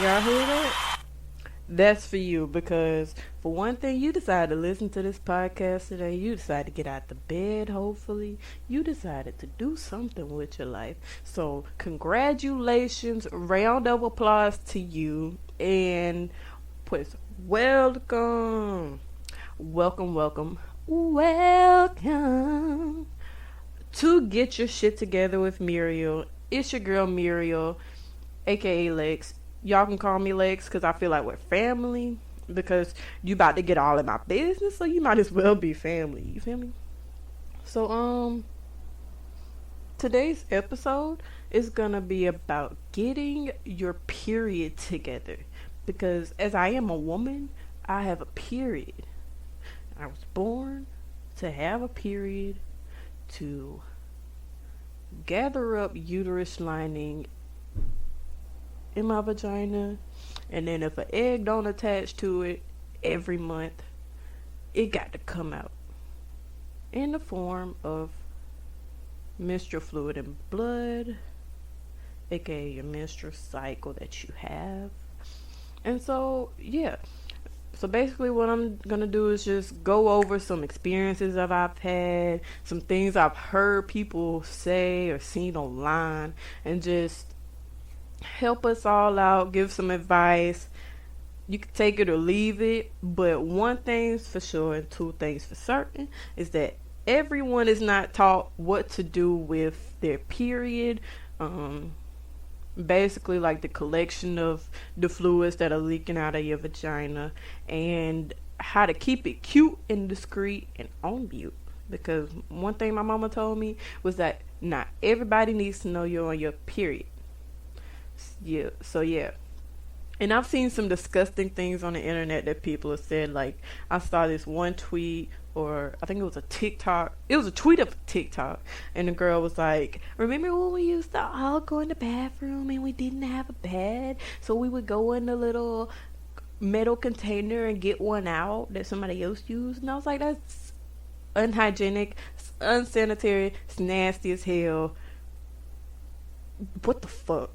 Y'all hear that? That's for you because, for one thing, you decided to listen to this podcast today. You decided to get out the bed, hopefully. You decided to do something with your life. So, congratulations. Round of applause to you. And, pues, welcome. Welcome, welcome, welcome to Get Your Shit Together with Muriel. It's your girl Muriel, aka Lex. Y'all can call me Lex because I feel like we're family. Because you about to get all in my business, so you might as well be family. You feel me? So today's episode is gonna be about getting your period together. Because as I am a woman, I have a period. I was born to have a period, to gather up uterus lining in my vagina, and then if an egg don't attach to it every month, it got to come out in the form of menstrual fluid and blood, aka your menstrual cycle that you have. And so so basically what I'm gonna do is just go over some experiences that I've had, some things I've heard people say or seen online, and just help us all out, give some advice. You can take it or leave it, but one thing's for sure and two things for certain is that everyone is not taught what to do with their period. Basically like the collection of the fluids that are leaking out of your vagina, and how to keep it cute and discreet and on mute. Because one thing my mama told me was that not everybody needs to know you're on your period. Yeah. And I've seen some disgusting things on the internet that people have said. Like, I saw this one tweet, or I think it was a TikTok. It was a tweet of TikTok. And the girl was like, remember when we used to all go in the bathroom and we didn't have a pad? So we would go in the little metal container and get one out that somebody else used. And I was like, that's unhygienic, it's unsanitary, it's nasty as hell. What the fuck?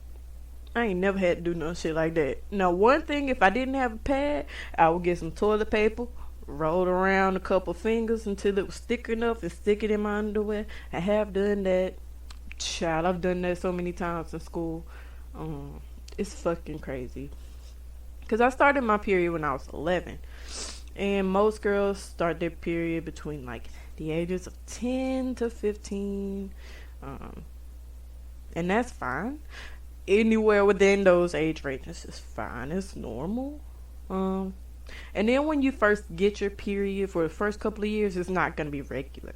I ain't never had to do no shit like that. Now, one thing, if I didn't have a pad, I would get some toilet paper, roll it around a couple fingers until it was thick enough, and stick it in my underwear. I have done that. Child, I've done that so many times in school. It's fucking crazy. Because I started my period when I was 11. And most girls start their period between, like, the ages of 10 to 15. And that's fine. Anywhere within those age ranges is fine. It's normal. And then when you first get your period, for the first couple of years, it's not going to be regular.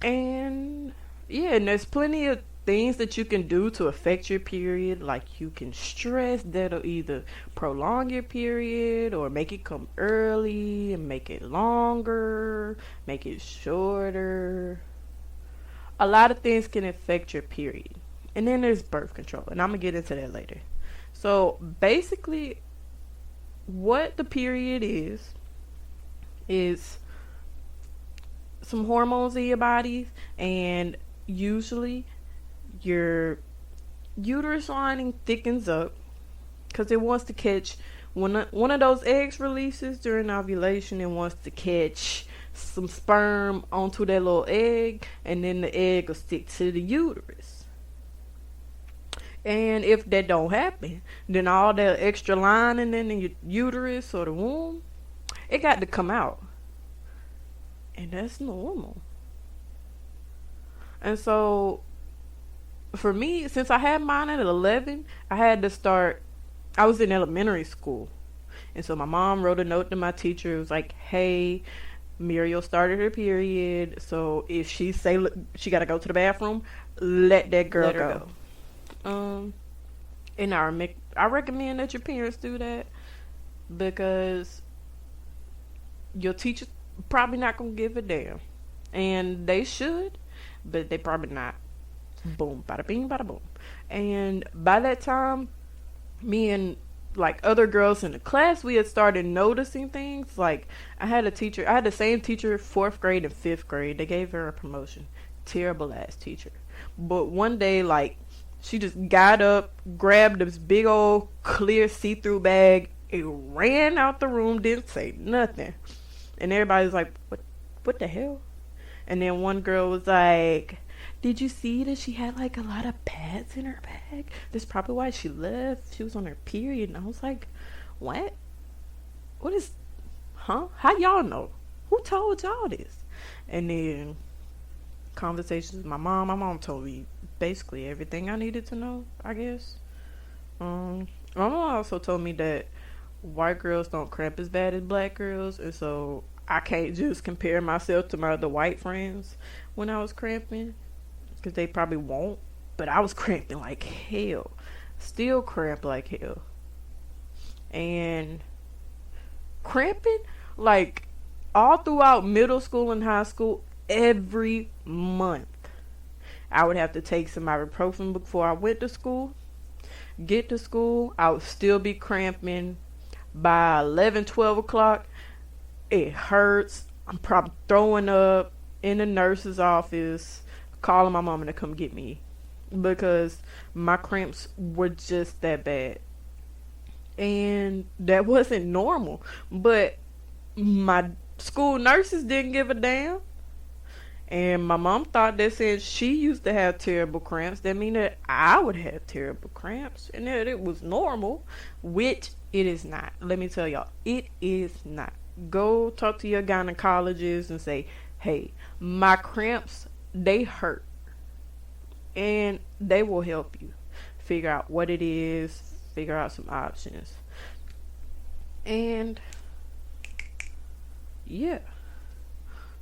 And there's plenty of things that you can do to affect your period. Like, you can stress that'll either prolong your period or make it come early and make it longer, make it shorter. A lot of things can affect your period. And then there's birth control, and I'm going to get into that later. So, basically, what the period is some hormones in your body, and usually your uterus lining thickens up because it wants to catch, when one of those eggs releases during ovulation, it wants to catch some sperm onto that little egg, and then the egg will stick to the uterus. And if that don't happen, then all that extra lining in your uterus or the womb, it got to come out. And that's normal. And so, for me, since I had mine at 11, I had to start, I was in elementary school. And so my mom wrote a note to my teacher. It was like, hey, Muriel started her period, so if she say she got to go to the bathroom, let that girl go. And I recommend that your parents do that, because your teacher's probably not gonna give a damn, and they should, but they probably not. Boom, bada bing, bada boom. And by that time, me and like other girls in the class, we had started noticing things. Like, I had the same teacher 4th grade and 5th grade. They gave her a promotion. Terrible ass teacher. But one day, like, She just got up, grabbed this big old clear see-through bag, and ran out the room, didn't say nothing. And everybody's like, what the hell? And then one girl was like, did you see that she had like a lot of pads in her bag? That's probably why she left. She was on her period. And I was like, what? What is, huh? How y'all know? Who told y'all this? And then conversations with my mom. My mom told me basically everything I needed to know, I guess. My mom also told me that white girls don't cramp as bad as black girls, and so I can't just compare myself to my other white friends when I was cramping, because they probably won't. But I was cramping like hell, still cramp like hell, and cramping like all throughout middle school and high school. Every month I would have to take some ibuprofen before I went to school. Get to school, I would still be cramping. By 11, 12 o'clock, it hurts. I'm probably throwing up in the nurse's office, calling my mama to come get me because my cramps were just that bad. And that wasn't normal. But my school nurses didn't give a damn. And my mom thought that since she used to have terrible cramps, that mean that I would have terrible cramps and that it was normal, which it is not. Let me tell y'all, it is not. Go talk to your gynecologist and say, hey, my cramps, they hurt. And they will help you figure out what it is, figure out some options. And yeah.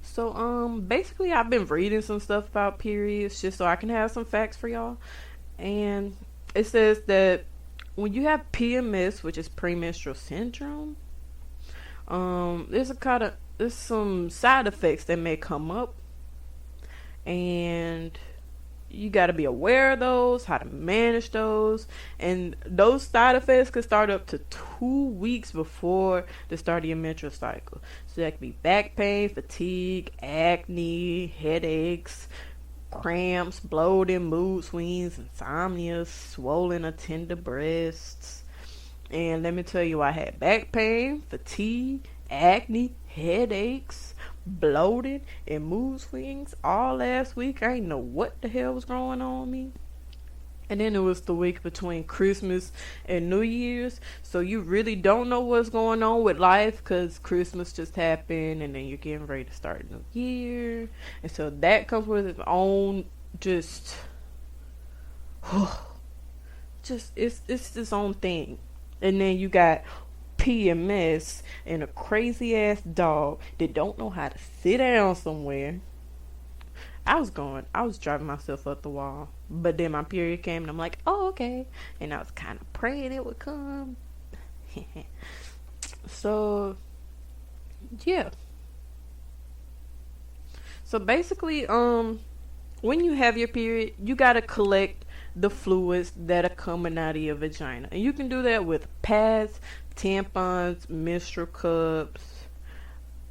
So basically I've been reading some stuff about periods just so I can have some facts for y'all. And it says that when you have PMS, which is premenstrual syndrome, there's some side effects that may come up, and you got to be aware of those, how to manage those. And those side effects could start up to 2 weeks before the start of your menstrual cycle. So that could be back pain, fatigue, acne, headaches, cramps, bloating, mood swings, insomnia, swollen or tender breasts. And let me tell you, I had back pain, fatigue, acne, headaches, bloated, and mood swings all last week. I didn't know what the hell was going on with me. And then it was the week between Christmas and New Year's. So you really don't know what's going on with life because Christmas just happened and then you're getting ready to start a new year. And so that comes with its own it's its own thing. And then you got PMS and a crazy ass dog that don't know how to sit down somewhere. I was driving myself up the wall. But then my period came and I'm like, oh, okay. And I was kind of praying it would come. So, yeah. So basically, when you have your period, you gotta collect the fluids that are coming out of your vagina. And you can do that with pads, tampons, menstrual cups,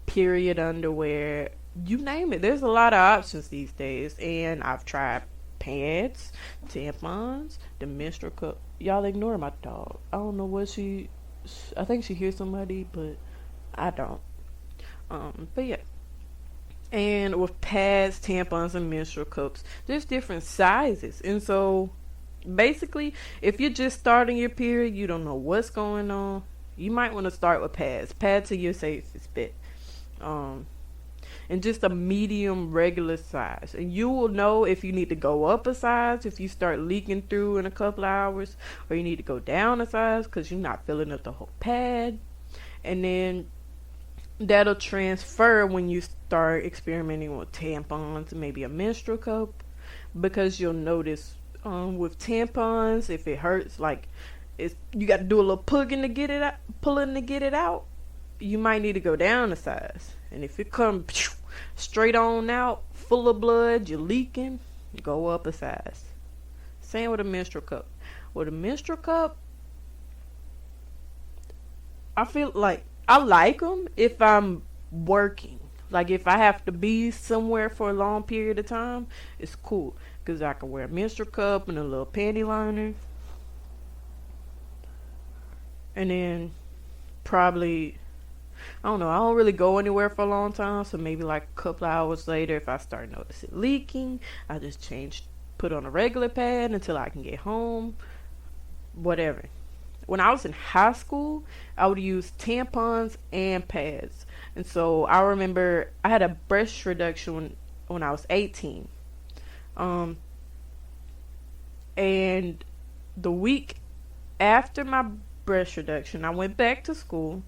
period underwear, you name it. There's a lot of options these days. And I've tried pads, tampons, the menstrual cup. Y'all ignore my dog. I don't know what I think she hears somebody, but I don't. But yeah. And with pads, tampons, and menstrual cups, there's different sizes. And so, basically, if you're just starting your period, you don't know what's going on, you might want to start with pads. Pads are your safest bet. And just a medium regular size. And you will know if you need to go up a size, if you start leaking through in a couple of hours, or you need to go down a size because you're not filling up the whole pad. And then that'll transfer when you start experimenting with tampons and maybe a menstrual cup, because you'll notice with tampons, if it hurts, like you got to do a little pulling to get it out, you might need to go down a size. And if it comes straight on out full of blood, you're leaking, go up a size. Same with a menstrual cup. With a menstrual cup, I feel like I like them if I'm working. Like if I have to be somewhere for a long period of time, it's cool. because I can wear a menstrual cup and a little panty liner. And then probably, I don't know, I don't really go anywhere for a long time, so maybe like a couple of hours later, if I start noticing leaking, I just put on a regular pad until I can get home, whatever. When I was in high school, I would use tampons and pads. And so I remember I had a breast reduction when I was 18. Um, and the week after my breast reduction, I went back to school.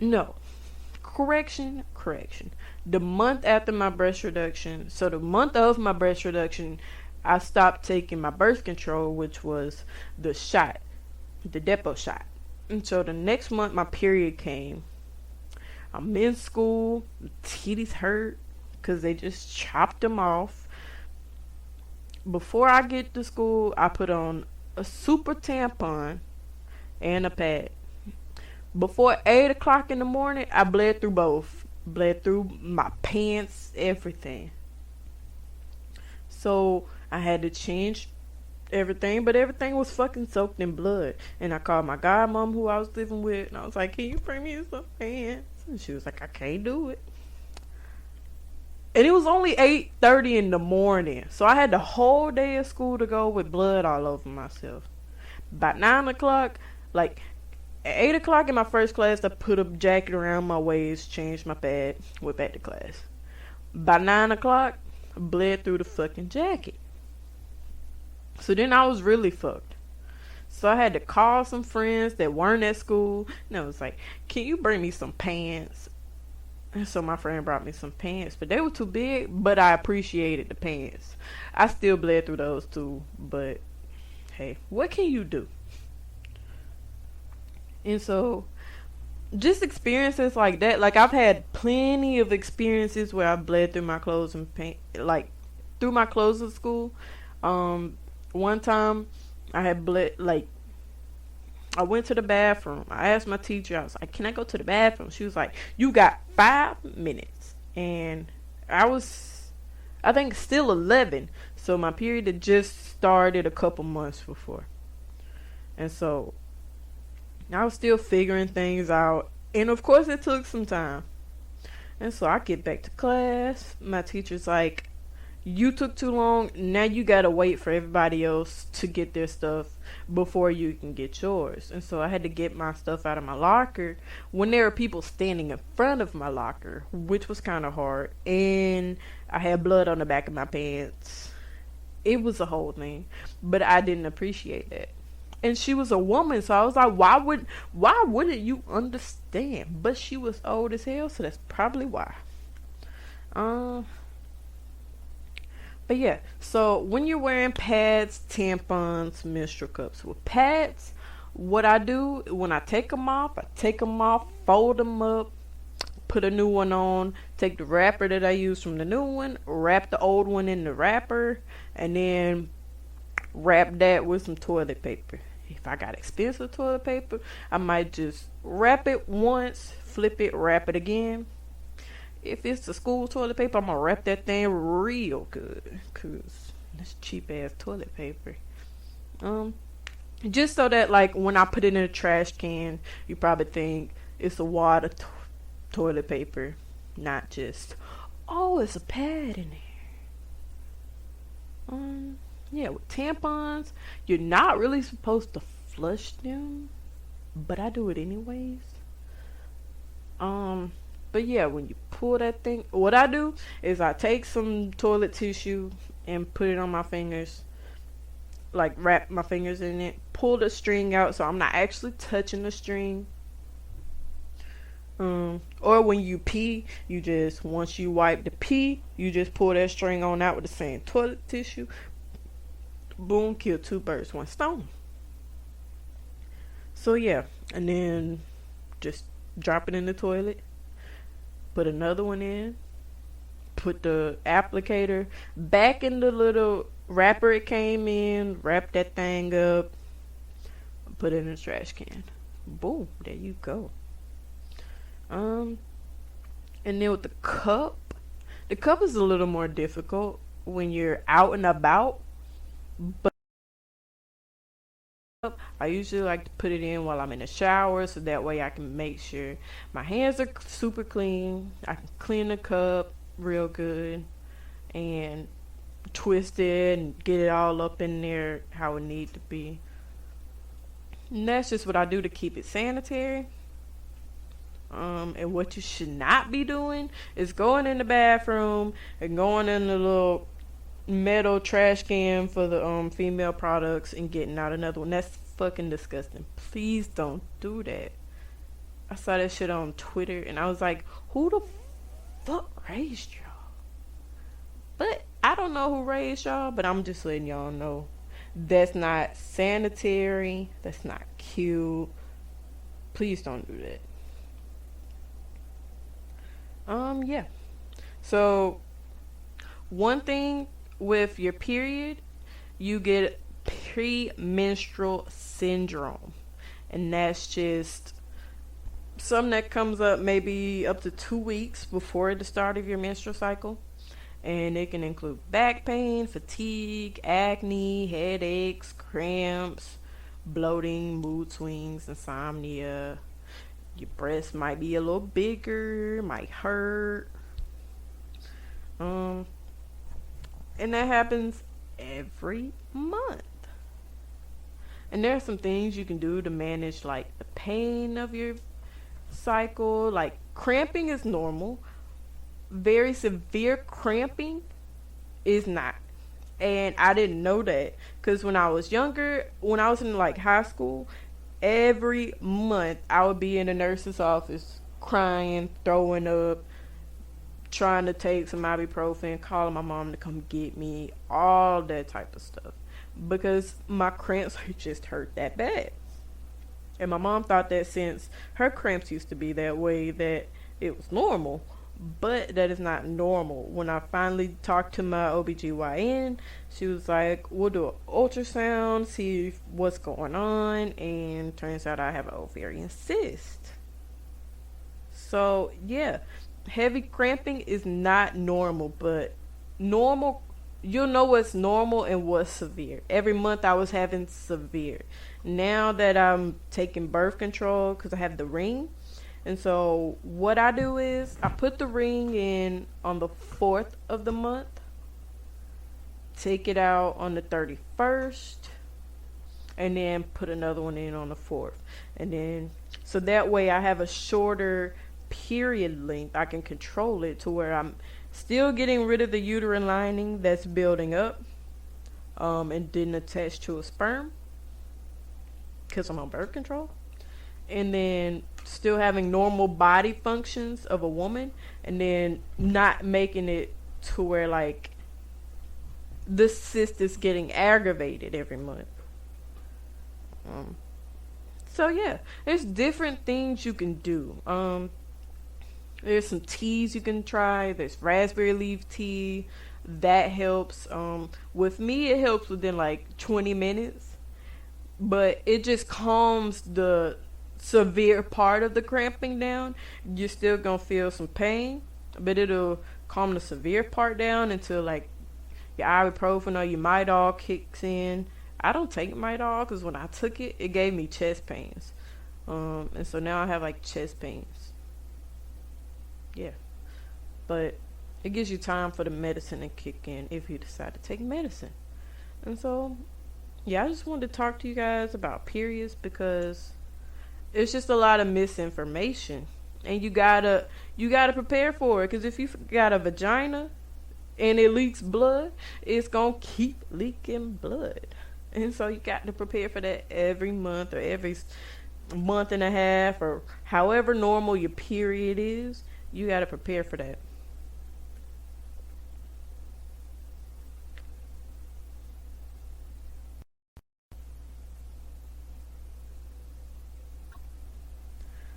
No, correction. The month after my breast reduction, so the month of my breast reduction, I stopped taking my birth control, which was the shot, the depot shot. And so the next month, my period came. I'm in school, titties hurt because they just chopped them off. Before I get to school, I put on a super tampon and a pad. Before 8 o'clock in the morning, I bled through both. Bled through my pants, everything. So I had to change everything, but everything was fucking soaked in blood. And I called my godmom who I was living with, and I was like, can you bring me some pants? And she was like, I can't do it. And it was only 8:30 in the morning, so I had the whole day of school to go with blood all over myself. By 9 o'clock, like at 8 o'clock in my first class, I put a jacket around my waist, changed my pad, went back to class. By 9 o'clock, I bled through the fucking jacket. So then I was really fucked. So I had to call some friends that weren't at school, and I was like, can you bring me some pants? And so my friend brought me some pants, but they were too big, but I appreciated the pants. I still bled through those too, but hey, what can you do? And so just experiences like that, like I've had plenty of experiences where I bled through my clothes and like through my clothes at school. One time I had bled, like I went to the bathroom. I asked my teacher, I was like, can I go to the bathroom? She was like, you got 5 minutes. And I think still 11. So my period had just started a couple months before. And so I was still figuring things out. And of course it took some time. And so I get back to class. My teacher's like, you took too long. Now you gotta wait for everybody else to get their stuff before you can get yours. And so I had to get my stuff out of my locker when there were people standing in front of my locker, which was kind of hard. And I had blood on the back of my pants. It was a whole thing, but I didn't appreciate that. And she was a woman, so I was like, why wouldn't you understand? But she was old as hell, so that's probably why. But yeah, so when you're wearing pads, tampons, menstrual cups, with pads, what I do when I take them off, fold them up, put a new one on, take the wrapper that I used from the new one, wrap the old one in the wrapper, and then wrap that with some toilet paper. If I got expensive toilet paper, I might just wrap it once, flip it, wrap it again. If it's the school toilet paper, I'm gonna wrap that thing real good, cause that's cheap ass toilet paper. Just so that like when I put it in a trash can, you probably think it's a wad of toilet paper, not just, oh, it's a pad in there. Yeah, with tampons, you're not really supposed to flush them, but I do it anyways. But yeah, when you pull that thing, what I do is I take some toilet tissue and put it on my fingers, like wrap my fingers in it, pull the string out so I'm not actually touching the string. Or when you pee, once you wipe the pee, you just pull that string on out with the same toilet tissue. Boom, kill 2 birds, 1 stone. So yeah, and then just drop it in the toilet, put another one in, put the applicator back in the little wrapper it came in, wrap that thing up, put it in the trash can. Boom, there you go. And then with the cup, The cup is a little more difficult when you're out and about, but I usually like to put it in while I'm in the shower so that way I can make sure my hands are super clean. I can clean the cup real good and twist it and get it all up in there how it need to be. And that's just what I do to keep it sanitary. And what you should not be doing is going in the bathroom and going in the little metal trash can for the female products and getting out another one. That's fucking disgusting. Please don't do that. I saw that shit on Twitter and I was like, who the fuck raised y'all? But I don't know who raised y'all, but I'm just letting y'all know. That's not sanitary. That's not cute. Please don't do that. Yeah. So one thing with your period, you get premenstrual syndrome. And that's just something that comes up maybe up to 2 weeks before the start of your menstrual cycle. And it can include back pain, fatigue, acne, headaches, cramps, bloating, mood swings, insomnia. Your breasts might be a little bigger, might hurt. Um, and that happens every month. And there are some things you can do to manage like the pain of your cycle. Like cramping is normal. Very severe cramping is not. And I didn't know that because when I was younger, when I was in like high school, every month I would be in the nurse's office crying, throwing up, trying to take some ibuprofen, calling my mom to come get me, all that type of stuff because my cramps just hurt that bad. And my mom thought that since her cramps used to be that way that it was normal, but that is not normal. When I finally talked to my OBGYN, she was like, we'll do an ultrasound, see what's going on, and turns out I have an ovarian cyst. So yeah, heavy cramping is not normal, but normal, you'll know what's normal and what's severe. Every month I was having severe. Now that I'm taking birth control because I have the ring, and so what I do is I put the ring in on the 4th of the month, take it out on the 31st, and then put another one in on the 4th. And then so that way I have a shorter period length. I can control it to where I'm still getting rid of the uterine lining that's building up and didn't attach to a sperm because I'm on birth control. And then still having normal body functions of a woman and then not making it to where like the cyst is getting aggravated every month. So yeah, there's different things you can do. There's some teas you can try. There's raspberry leaf tea that helps. With me it helps within like 20 minutes, but it just calms the severe part of the cramping down. You're still gonna feel some pain, but it'll calm the severe part down until like your ibuprofen or your Midol kicks in. I don't take Midol because when I took it, it gave me chest pains, and so now I have like chest pains. Yeah, but it gives you time for the medicine to kick in if you decide to take medicine. And so, yeah, I just wanted to talk to you guys about periods because it's just a lot of misinformation, and you gotta prepare for it. Because if you got a vagina and it leaks blood, it's gonna keep leaking blood, and so you got to prepare for that every month or every month and a half or however normal your period is. You got to prepare for that.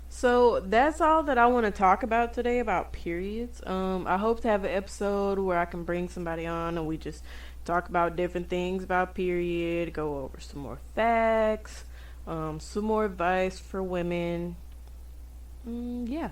So that's all that I want to talk about today about periods. I hope to have an episode where I can bring somebody on and we just talk about different things about period, go over some more facts, some more advice for women. Yeah.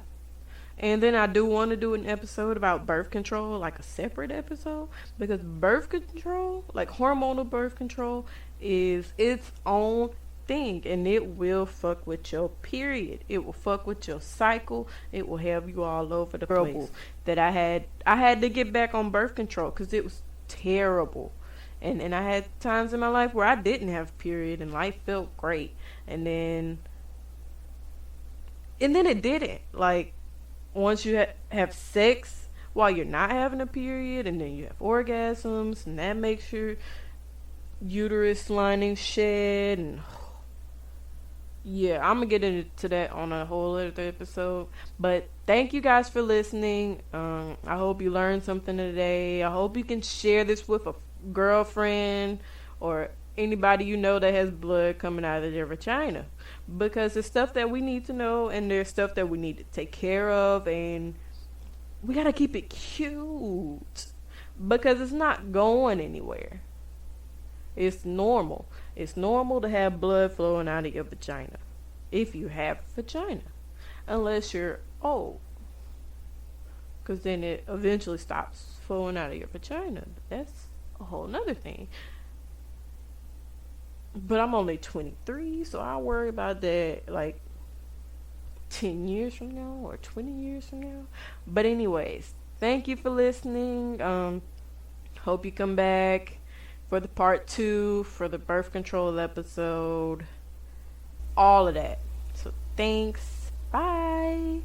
And then I do want to do an episode about birth control, like a separate episode, because birth control, like hormonal birth control, is its own thing, and it will fuck with your period. It will fuck with your cycle. It will have you all over the place. That I had to get back on birth control because it was terrible. And I had times in my life where I didn't have a period and life felt great. And then it didn't. Like once you have sex while you're not having a period, and then you have orgasms, and that makes your uterus lining shed, and yeah, I'm gonna get into that on a whole other episode. But thank you guys for listening. I hope you learned something today. I hope you can share this with a girlfriend or anybody you know that has blood coming out of their vagina, because it's stuff that we need to know, and there's stuff that we need to take care of, and we gotta keep it cute because it's not going anywhere. It's normal. It's normal to have blood flowing out of your vagina if you have a vagina, unless you're old, because then it eventually stops flowing out of your vagina. That's a whole nother thing. But I'm only 23, so I'll worry about that like 10 years from now or 20 years from now. But anyways, thank you for listening. Hope you come back for the part 2 for the birth control episode. All of that. So thanks. Bye.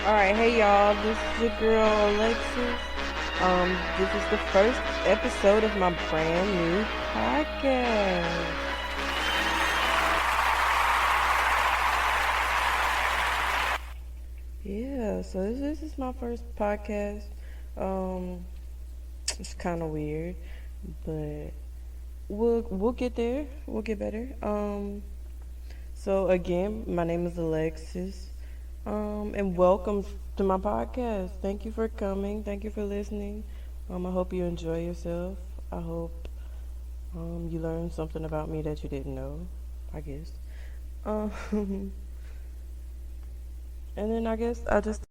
Alright, hey y'all, this is your girl Alexis. This is the first episode of my brand new podcast. Yeah, so this is my first podcast. Um, it's kind of weird, but we'll get there. We'll get better. So again, my name is Alexis. And welcome to my podcast. Thank you for coming. Thank you for listening. I hope you enjoy yourself. I hope you learned something about me that you didn't know, I guess. Um, and then I guess I'll just